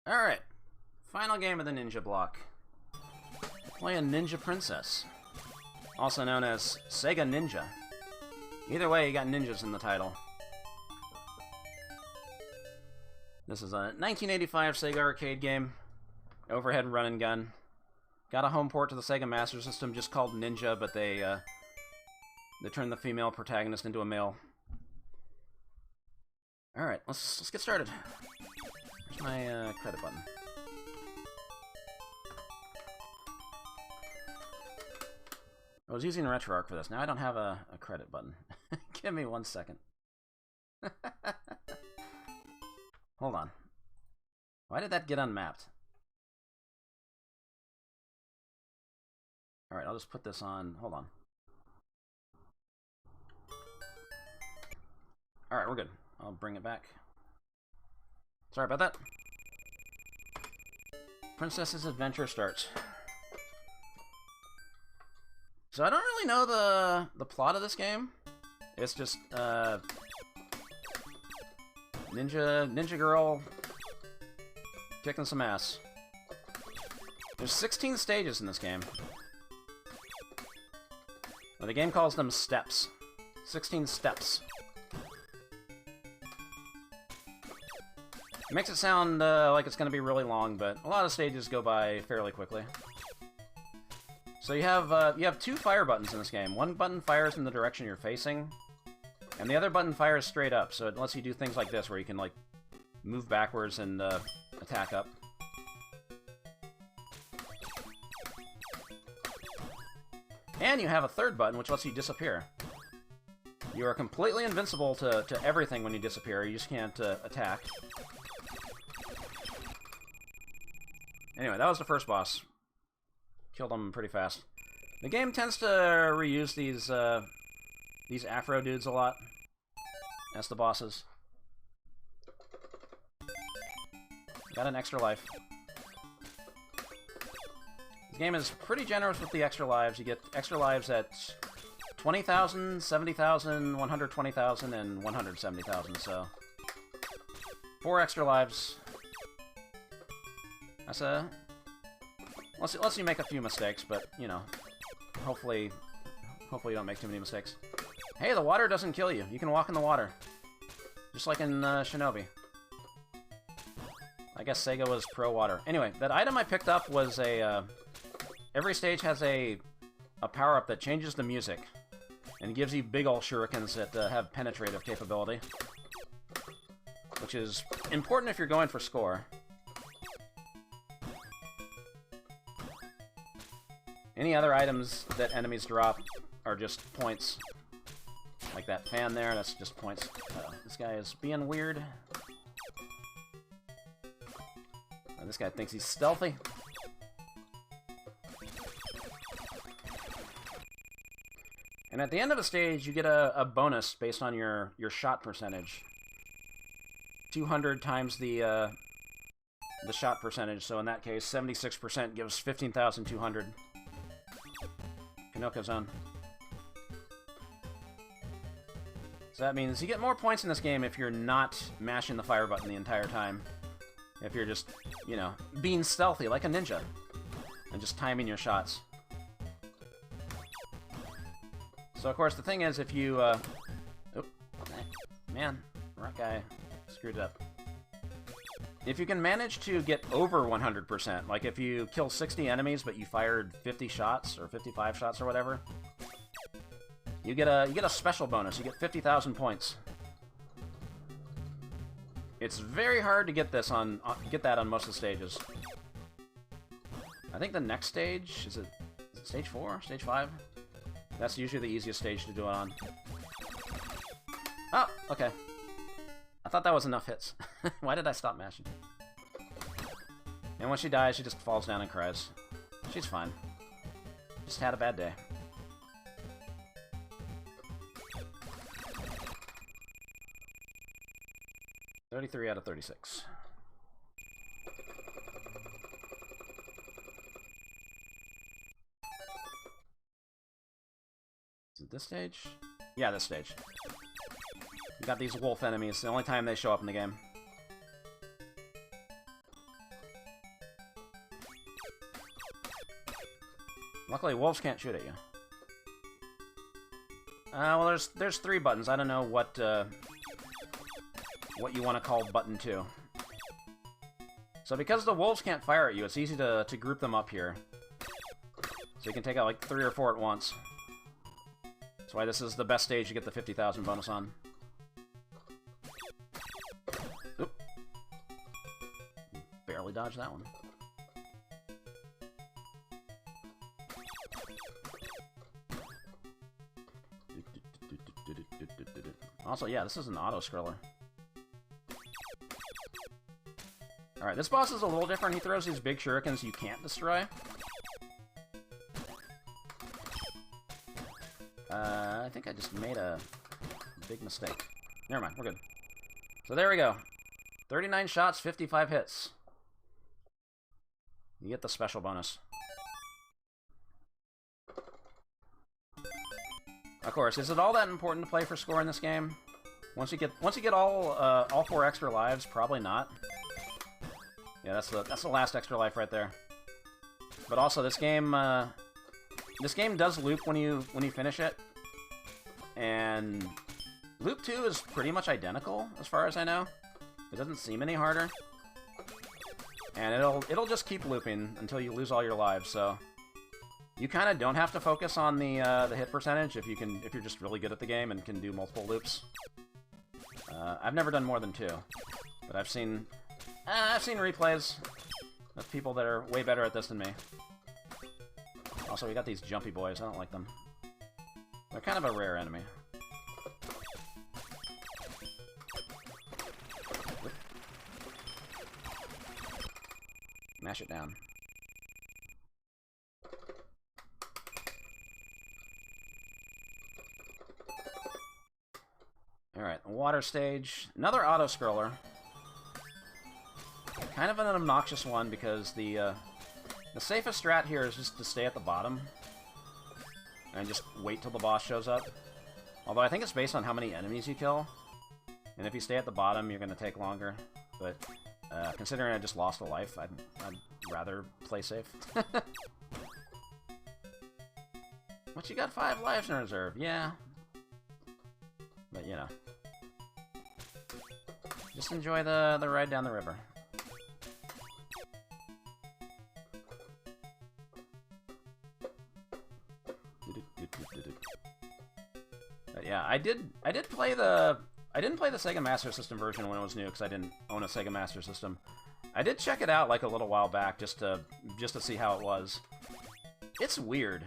Alright, final game of the Ninja block. Playing Ninja Princess, also known as Sega Ninja. Either way, you got ninjas in the title. This is a 1985 Sega arcade game, overhead run and gun. Got a home port to the Sega Master System just called Ninja, but they turned the female protagonist into a male. Alright, let's get started. Where's my credit button? I was using RetroArch for this. Now I don't have a credit button. Give me 1 second. Hold on. Why did that get unmapped? Alright, I'll just put this on. Hold on. Alright, we're good. I'll bring it back. Sorry about that. Princess's adventure starts. So I don't really know the plot of this game. It's just ninja girl kicking some ass. There's 16 stages in this game. Well, the game calls them steps. 16 steps. It makes it sound like it's going to be really long, but a lot of stages go by fairly quickly. So you have two fire buttons in this game. One button fires in the direction you're facing, and the other button fires straight up, so it lets you do things like this, where you can, like, move backwards and attack up. And you have a third button, which lets you disappear. You are completely invincible to everything when you disappear. You just can't attack. Anyway, that was the first boss. Killed him pretty fast. The game tends to reuse these Afro dudes a lot as the bosses. Got an extra life. The game is pretty generous with the extra lives. You get extra lives at 20,000, 70,000, 120,000, and 170,000, so 4 extra lives. That's lets you make a few mistakes, but, you know, hopefully you don't make too many mistakes. Hey, the water doesn't kill you. You can walk in the water. Just like in Shinobi. I guess Sega was pro-water. Anyway, that item I picked up was a, every stage has a power-up that changes the music, and gives you big ol' shurikens that have penetrative capability. Which is important if you're going for score. Any other items that enemies drop are just points. Like that fan there, that's just points. This guy is being weird. This guy thinks he's stealthy. And at the end of a stage, you get a bonus based on your shot percentage. 200 times the shot percentage, so in that case, 76% gives 15,200. Pinocchio Zone. So that means you get more points in this game if you're not mashing the fire button the entire time. If you're just, you know, being stealthy like a ninja. And just timing your shots. So, of course, the thing is, if you, oh, man, rock guy screwed it up. If you can manage to get over 100%, like if you kill 60 enemies but you fired 50 shots, or 55 shots or whatever, you get a special bonus. You get 50,000 points. It's very hard to get this get that on most of the stages. I think the next stage, is it stage 4? Stage 5? That's usually the easiest stage to do it on. Oh, okay. I thought that was enough hits. Why did I stop mashing? And when she dies, she just falls down and cries. She's fine. Just had a bad day. $33 out of 36. Is it this stage? Yeah, this stage. You got these wolf enemies. The only time they show up in the game. Luckily, wolves can't shoot at you. Well, there's 3 buttons. I don't know what you want to call button 2. So because the wolves can't fire at you, it's easy to group them up here. So you can take out like 3 or 4 at once. That's why this is the best stage to get the 50,000 bonus on. Oop. Barely dodged that one. Also, yeah, this is an auto-scroller. Alright, this boss is a little different. He throws these big shurikens you can't destroy. I think I just made a big mistake. Never mind, we're good. So there we go. 39 shots, 55 hits. You get the special bonus. Of course, is it all that important to play for score in this game? Once you get all 4 extra lives, probably not. Yeah, that's the last extra life right there. But also, this game does loop when you finish it, and loop 2 is pretty much identical as far as I know. It doesn't seem any harder, and it'll just keep looping until you lose all your lives. So you kind of don't have to focus on the hit percentage if you're just really good at the game and can do multiple loops. I've never done more than 2, but I've seen replays of people that are way better at this than me. Also, we got these jumpy boys. I don't like them. They're kind of a rare enemy. Whoop. Mash it down. Alright, water stage. Another auto-scroller. Kind of an obnoxious one because the safest strat here is just to stay at the bottom and just wait till the boss shows up. Although I think it's based on how many enemies you kill, and if you stay at the bottom, you're going to take longer. But considering I just lost a life, I'd rather play safe. But you got 5 lives in reserve, yeah. But you know, just enjoy the ride down the river. But yeah, I didn't play the Sega Master System version when it was new because I didn't own a Sega Master System. I did check it out like a little while back just to see how it was. It's weird.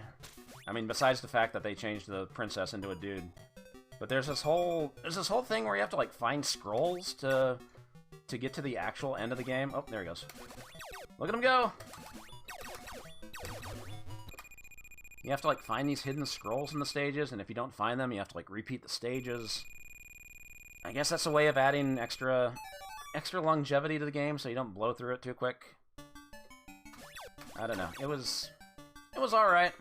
I mean, besides the fact that they changed the princess into a dude, but there's this whole thing where you have to like find scrolls to get to the actual end of the game. Oh, there he goes. Look at him go! You have to, like, find these hidden scrolls in the stages, and if you don't find them, you have to, like, repeat the stages. I guess that's a way of adding extra longevity to the game, so you don't blow through it too quick. I don't know. It was alright.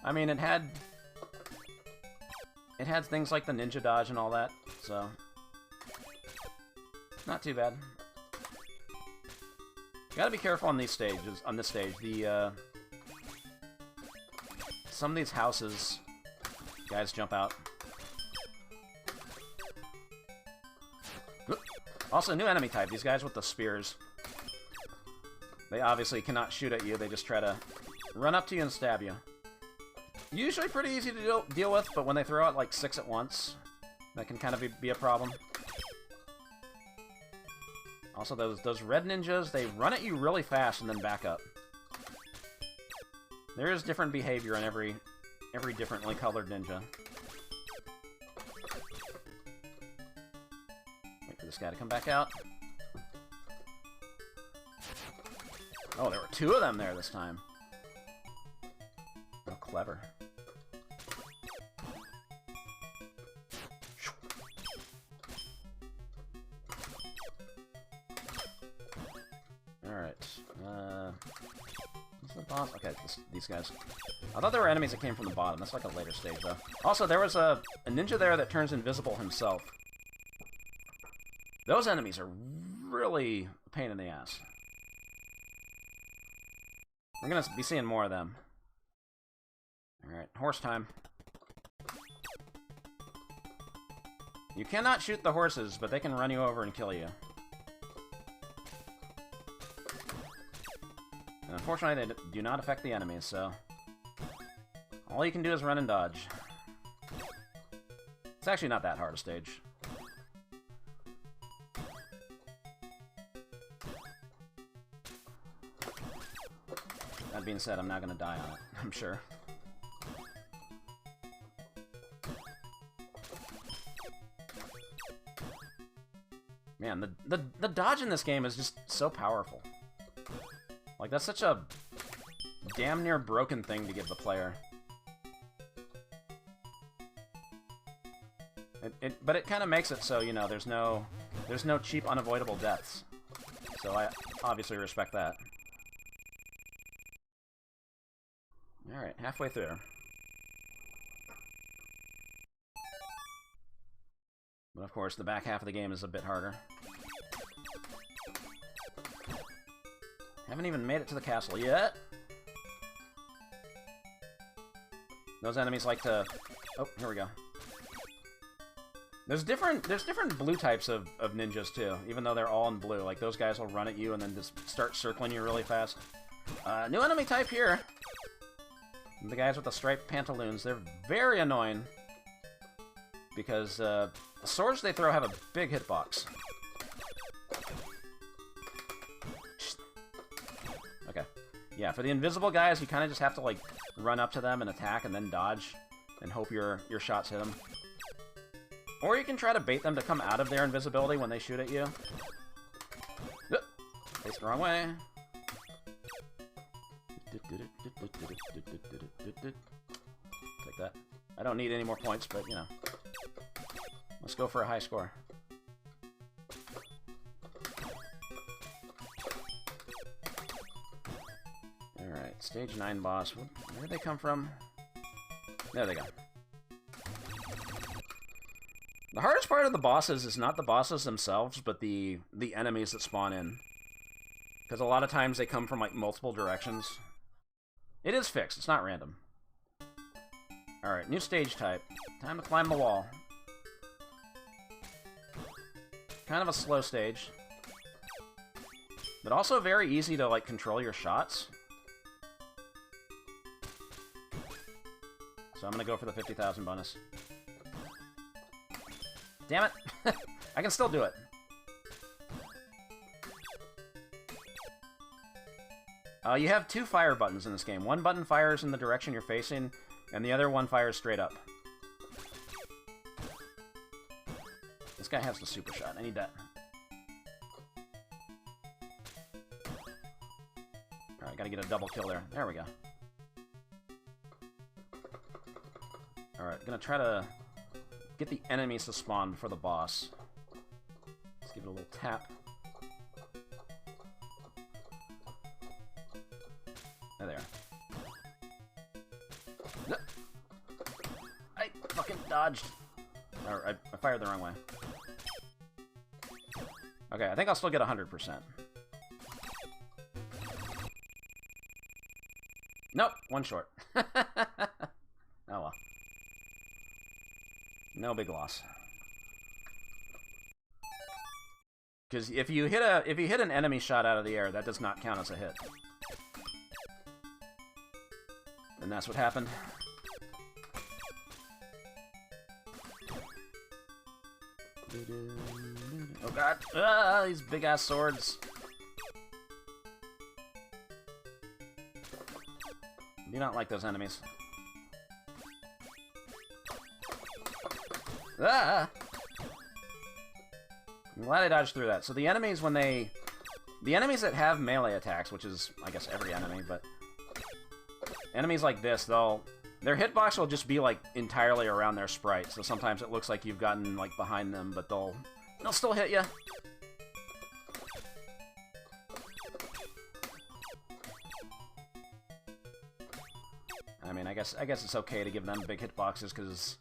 I mean, it had things like the ninja dodge and all that, so not too bad. You gotta be careful on these stages. On this stage, some of these houses, guys jump out. Also, new enemy type, these guys with the spears. They obviously cannot shoot at you, they just try to run up to you and stab you. Usually pretty easy to deal with, but when they throw out like 6 at once, that can kind of be a problem. Also, those red ninjas, they run at you really fast and then back up. There is different behavior in every differently colored ninja. Wait for this guy to come back out. Oh, there were 2 of them there this time. Oh, clever. Alright. What's the boss? Okay, these guys. I thought there were enemies that came from the bottom. That's like a later stage, though. Also, there was a ninja there that turns invisible himself. Those enemies are really a pain in the ass. We're gonna be seeing more of them. Alright, horse time. You cannot shoot the horses, but they can run you over and kill you. And unfortunately, they do not affect the enemies, so... all you can do is run and dodge. It's actually not that hard a stage. That being said, I'm not gonna die on it, I'm sure. Man, the dodge in this game is just so powerful. Like, that's such a damn near broken thing to give the player. But it kind of makes it so, you know, there's no cheap, unavoidable deaths. So I obviously respect that. Alright, halfway through. But of course, the back half of the game is a bit harder. Haven't even made it to the castle yet. Those enemies like to... oh, here we go. There's different blue types of ninjas, too, even though they're all in blue. Like, those guys will run at you and then just start circling you really fast. New enemy type here. The guys with the striped pantaloons. They're very annoying. Because, the swords they throw have a big hitbox. Okay. Yeah, for the invisible guys, you kind of just have to, like, run up to them and attack and then dodge. And hope your shots hit them. Or you can try to bait them to come out of their invisibility when they shoot at you. Face the wrong way. Take that. I don't need any more points, but, you know. Let's go for a high score. Alright, stage 9 boss. Where did they come from? There they go. The hardest part of the bosses is not the bosses themselves, but the enemies that spawn in. Because a lot of times they come from, like, multiple directions. It is fixed, it's not random. Alright, new stage type. Time to climb the wall. Kind of a slow stage. But also very easy to, like, control your shots. So I'm gonna go for the 50,000 bonus. Damn it! I can still do it. You have 2 fire buttons in this game. One button fires in the direction you're facing, and the other one fires straight up. This guy has the super shot. I need that. Alright, gotta get a double kill there. There we go. Alright, gonna try to get the enemies to spawn before the boss. Let's give it a little tap. There they are. No. I fucking dodged. Or I fired the wrong way. Okay, I think I'll still get 100%. Nope, one short. Oh well. No big loss. Because if you hit an enemy shot out of the air, that does not count as a hit. And that's what happened. Oh god! Ah, these big ass swords. Do not like those enemies. Ah! I'm glad I dodged through that. So the enemies, when they... the enemies that have melee attacks, which is, I guess, every enemy, but... enemies like this, their hitbox will just be, like, entirely around their sprite. So sometimes it looks like you've gotten, like, behind them, but they'll still hit you. I mean, I guess it's okay to give them big hitboxes, because...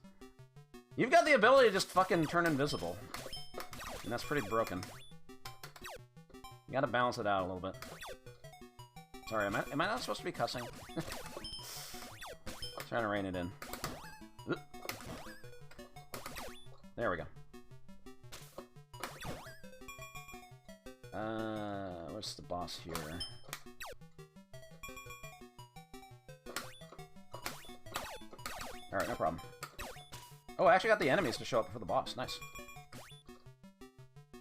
you've got the ability to just fucking turn invisible. And that's pretty broken. You gotta balance it out a little bit. Sorry, am I not supposed to be cussing? Trying to rein it in. Oop. There we go. What's the boss here? Alright, no problem. Oh, I actually got the enemies to show up before the boss. Nice.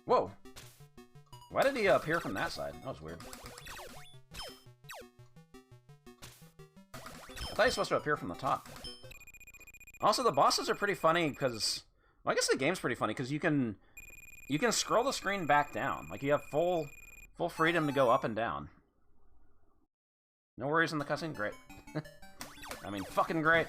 Whoa! Why did he appear from that side? That was weird. I thought he was supposed to appear from the top. Also, the bosses are pretty funny because... Well, I guess the game's pretty funny because you can scroll the screen back down. Like, you have full freedom to go up and down. No worries in the cutscene? Great. I mean, fucking great.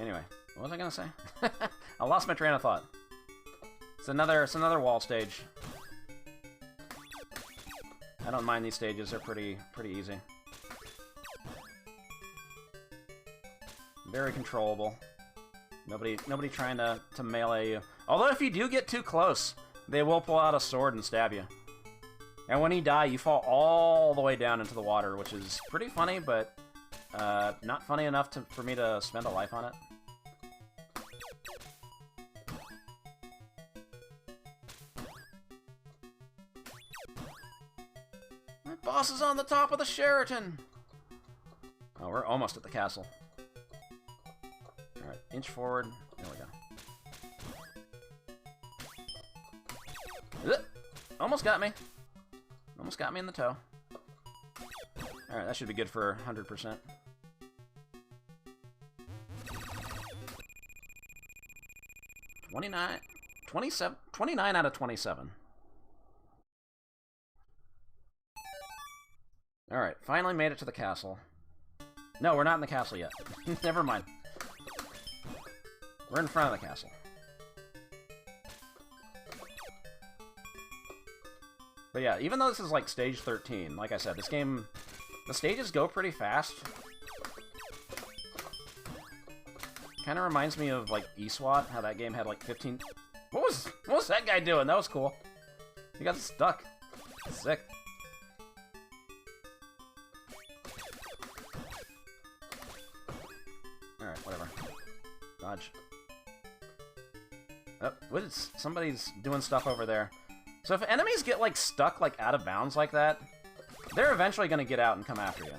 Anyway, what was I gonna say? I lost my train of thought. It's another wall stage. I don't mind these stages; they're pretty easy. Very controllable. Nobody trying to melee you. Although if you do get too close, they will pull out a sword and stab you. And when you die, you fall all the way down into the water, which is pretty funny, but not funny enough for me to spend a life on it. My boss is on the top of the Sheraton! Oh, we're almost at the castle. Alright, inch forward. There we go. Almost got me. Almost got me in the toe. Alright, that should be good for 100%. $29 out of 27. Alright, finally made it to the castle. No, we're not in the castle yet. Never mind. We're in front of the castle. But yeah, even though this is like stage 13, like I said, this game, the stages go pretty fast. Kind of reminds me of like eSWAT, how that game had like 15... What was that guy doing? That was cool. He got stuck. Sick. Alright, whatever. Dodge. Oh, what is... Somebody's doing stuff over there. So if enemies get, like, stuck, like, out of bounds like that, they're eventually gonna get out and come after you.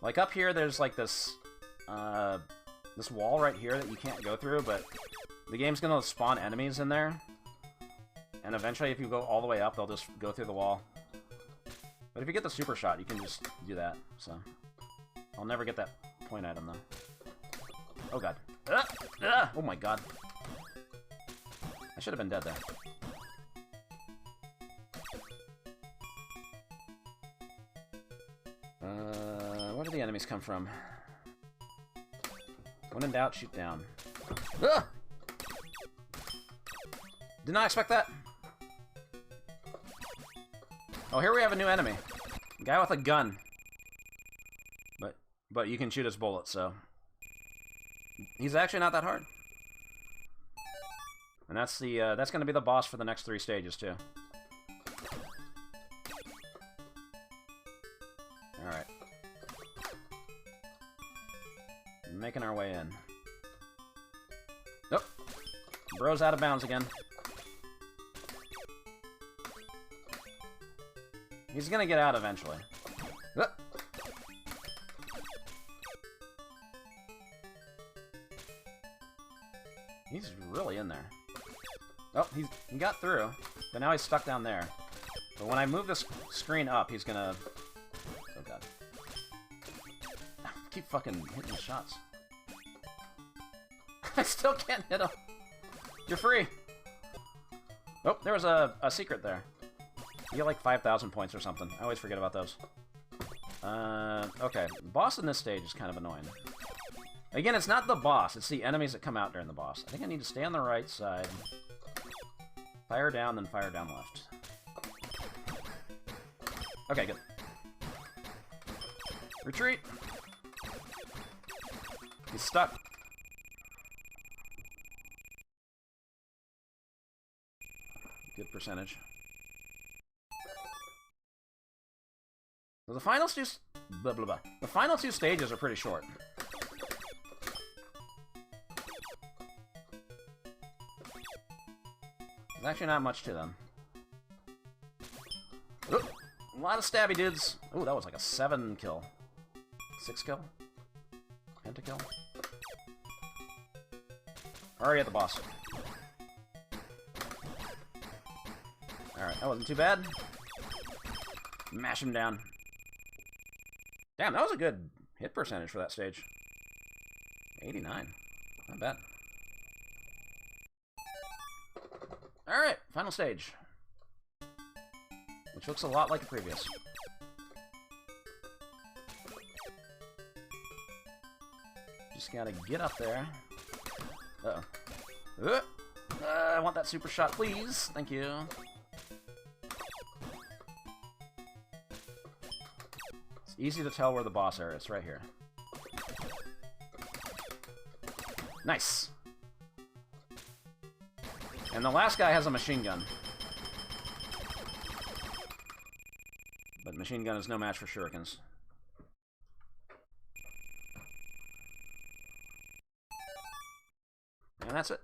Like, up here, there's, like, this wall right here that you can't go through, but the game's gonna spawn enemies in there. And eventually, if you go all the way up, they'll just go through the wall. But if you get the super shot, you can just do that, so... I'll never get that point item, though. Oh, God. Oh, my God. I should have been dead there. Where do the enemies come from? When in doubt, shoot down. Ugh! Did not expect that. Oh, here we have a new enemy. A guy with a gun. But you can shoot his bullets, so... He's actually not that hard. And that's gonna be the boss for the next 3 stages, too. Alright. Making our way in. Oh! Bro's out of bounds again. He's gonna get out eventually. Oh! He's really in there. Oh, he got through, but now he's stuck down there. But when I move this screen up, he's gonna... Oh, God. I keep fucking hitting the shots. I still can't hit him. You're free. Oh, there was a secret there. You get like 5,000 points or something. I always forget about those. Okay. The boss in this stage is kind of annoying. Again, it's not the boss. It's the enemies that come out during the boss. I think I need to stay on the right side. Fire down, then fire down left. Okay, good. Retreat! He's stuck. Good percentage. So the final two... Blah, blah, blah. The final two stages are pretty short. There's actually not much to them. Oop, a lot of stabby dudes. Ooh, that was like a 7 kill. 6 kill? Pentakill? Already at the boss. Alright, that wasn't too bad. Mash him down. Damn, that was a good hit percentage for that stage. 89. Not bad. Alright, final stage. Which looks a lot like the previous. Just gotta get up there. Uh-oh. I want that super shot, please. Thank you. It's easy to tell where the boss area is. Right here. Nice. And the last guy has a machine gun. But machine gun is no match for shurikens. And that's it.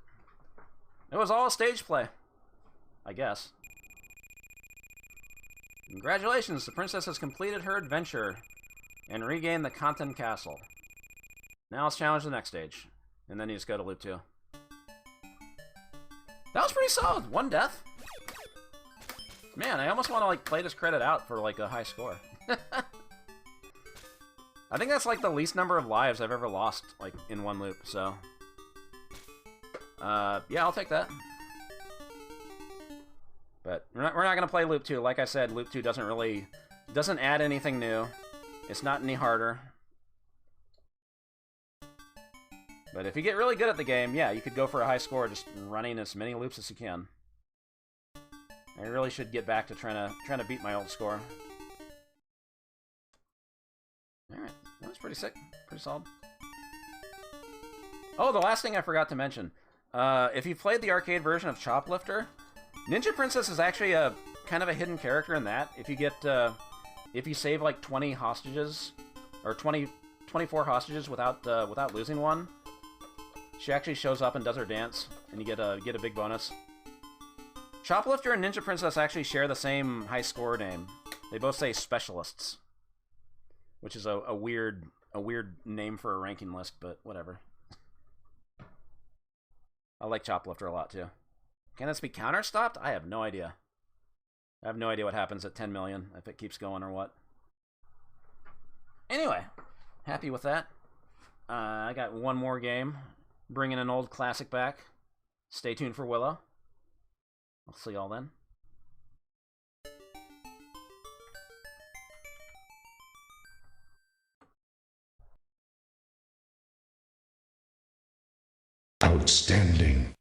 It was all stage play. I guess. Congratulations, the princess has completed her adventure and regained the Content Castle. Now let's challenge the next stage. And then you just go to loop 2. That was pretty solid. 1 death. Man, I almost want to, like, play this credit out for, like, a high score. I think that's, like, the least number of lives I've ever lost, like, in 1 loop, so... yeah, I'll take that. But we're not going to play loop 2. Like I said, loop 2 doesn't add anything new. It's not any harder. But if you get really good at the game, yeah, you could go for a high score just running as many loops as you can. I really should get back to trying to beat my old score. Alright, that was pretty sick. Pretty solid. Oh, the last thing I forgot to mention. If you played the arcade version of Choplifter, Ninja Princess is actually a kind of a hidden character in that. If you get, if you save like 20 hostages, or 24 hostages without losing one, she actually shows up and does her dance, and you get a big bonus. Choplifter and Ninja Princess actually share the same high score name. They both say Specialists, which is a weird name for a ranking list, but whatever. I like Choplifter a lot, too. Can this be counter-stopped? I have no idea. I have no idea what happens at 10 million, if it keeps going or what. Anyway, happy with that. I got one more game. Bringing an old classic back. Stay tuned for Willow. I'll see y'all then. Outstanding.